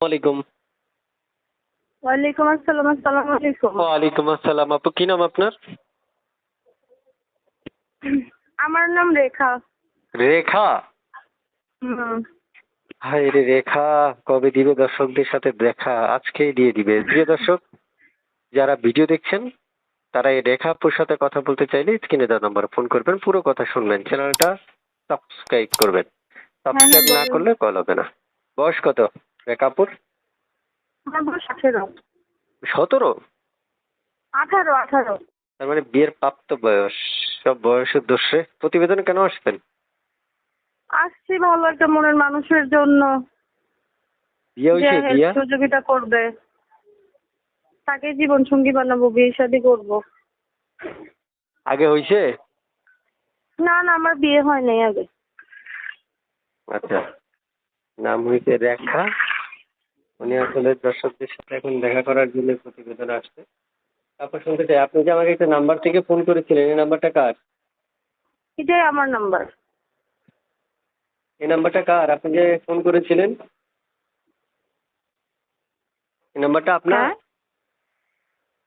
ওয়ালাইকুম। ওয়ালাইকুম আসসালাম। আসসালামু আলাইকুম। ওয়ালাইকুম আসসালাম। আপু, কি নাম আপনার? আমার নাম রেখা। রেখা? হুম। হায় রে রেখা, কবে দিবে দর্শকদের সাথে দেখা? আজকেই দিয়ে দিবে। প্রিয় দর্শক, যারা ভিডিও দেখছেন তারা এই রেখা আপুর সাথে কথা বলতে চাইলে স্ক্রিনে দেওয়া নাম্বারে ফোন করবেন, পুরো কথা শুনবেন, চ্যানেলটা সাবস্ক্রাইব করবেন। হ্যাঁ হ্যাঁ সাবস্ক্রাইব না বলুন। করলে কল হবে না। বয়স কত রেখা আপুর? আমার বয়স 18। 17? 18। তার মানে বিয়ের প্রাপ্ত বয়স। সব বয়সের দোষে প্রতিবেদনে কেন আসবেন? আসছি ভালো একটা মনের মানুষের জন্য, বিয়ে যে হয়েছে? হেল্প বিয়া সহযোগিতা করবে, তাকে জীবন সঙ্গী বানাবো, বিয়ে শাদী করবো। আগে হয়েছে? না না, আমার বিয়ে হয় নাই আগে। আচ্ছা, নাম হয়েছে রেখা। উনি আসলে দর্শকদের সাথে এখন দেখা করার জন্য প্রতিবেদন আসছে। তারপর শুনতে চাই, আপনি যে আমাকে একটা নাম্বার থেকে ফোন করেছিলেন, এই নাম্বারটা কার? এটাই আমার নাম্বার। এই নাম্বারটা কার? আপনি যে ফোন করেছিলেন, এই নাম্বারটা আপনার? হ্যাঁ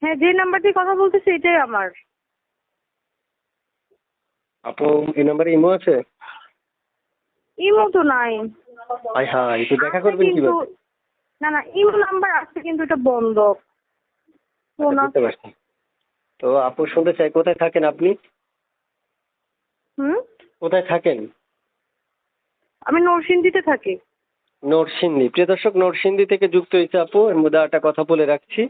হ্যাঁ, যে নাম্বারটি কথা বলতেছি এটাই আমার। আপু, এই নাম্বারে ইমো আছে? ইমো তো নাই। হাই হাই, একটু দেখা আছে করবেন কিন্তু, কিভাবে? না না, ইমো নাম্বার আছে কিন্তু এটা বন্ধ। আচ্ছা, না। বুঝতে পারছি। তো আপু, শুনতে চাই, কোথায় থাকেন আপনি? হুম। কোথায় থাকেন? আমি নরসিংদীতে থাকি। নরসিংদী। প্রিয় দর্শক, নরসিংদী থেকে যুক্ত হয়েছে আপু। এর মধ্যে একটা কথা বলে রাখছি,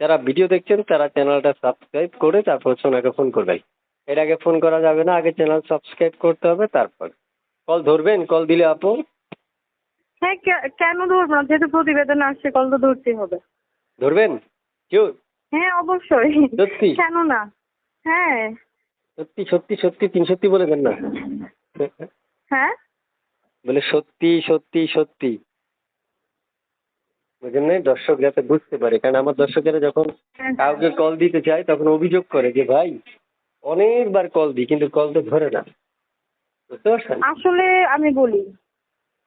যারা ভিডিও দেখছেন তারা চ্যানেলটা সাবস্ক্রাইব করে তারপর ওনাকে ফোন করবেন। এর আগে ফোন করা যাবে না, আগে চ্যানেল সাবস্ক্রাইব করতে হবে, তারপর কল ধরবেন। কল দিলে আপু হ্যাঁ, কেন ধরবো না? যেহেতু প্রতিবেদন আসছে, কল তো ধরতেই হবে। ধরবেন। কেউ? হ্যাঁ অবশ্যই। সত্যি? কেন না? হ্যাঁ। সত্যি সত্যি সত্যি, 3 সত্যি বলে দেন না। হ্যাঁ। বলে সত্যি সত্যি সত্যি। ওই জন্যই দর্শক যাতে বুঝতে পারে, কারণ আমার দর্শকেরা যখন কাউকে কল দিতে চায় তখন অভিযোগ করে যে ভাই অনেকবার কল দিই কিন্তু কল তো ধরে না। বুঝতে পারছেন? আসলে আমি বলি,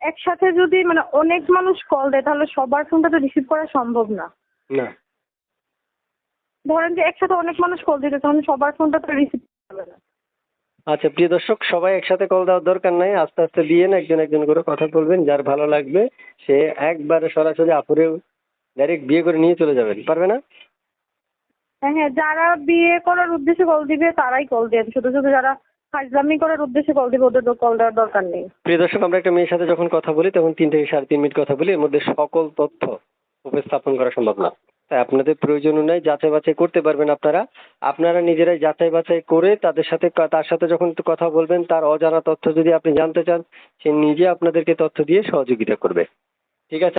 একসাথে যদি মানে অনেক মানুষ কল দেয় তাহলে সবার ফোনটা তো রিসিভ করা সম্ভব না। না। ধরেন যে একসাথে অনেক মানুষ কল দিতে, তখন সবার ফোনটা তো রিসিভ করবে না। আচ্ছা, প্রিয় দর্শক, সবাই একসাথে কল দেওয়ার দরকার নাই, আস্তে আস্তে দিয়েন, একজন একজন করে কথা বলবেন, যার ভালো লাগবে সে একবারে সরাসরি আপুরে ডাইরেক্ট বিয়ে করে নিয়ে চলে যাবেন। পারবে না? হ্যাঁ হ্যাঁ, যারা বিয়ে করার উদ্দেশ্যে কল দিবে তারাই কল দেন, শুধু শুধু যারা ফাজলামি করার উদ্দেশ্যে কল দিবে ওদের তো কল দেওয়ার দরকার নেই। প্রিয় দর্শক, আমরা একটা মেয়ের সাথে যখন কথা বলি তখন 3 থেকে 3.5 মিনিট কথা বলি, এর মধ্যে সকল তথ্য উপস্থাপন করা সম্ভব না। তাই আপনাদের প্রয়োজন নেই, যাচাই বাছাই করতে পারবেন আপনারা। আপনারা নিজেরাই যাচাই বাছাই করে তার সাথে যখন কথা বলবেন, তার অজানা তথ্য যদি আপনি জানতে চান, সে নিজে আপনাদেরকে তথ্য দিয়ে সহযোগিতা করবে। ঠিক আছে?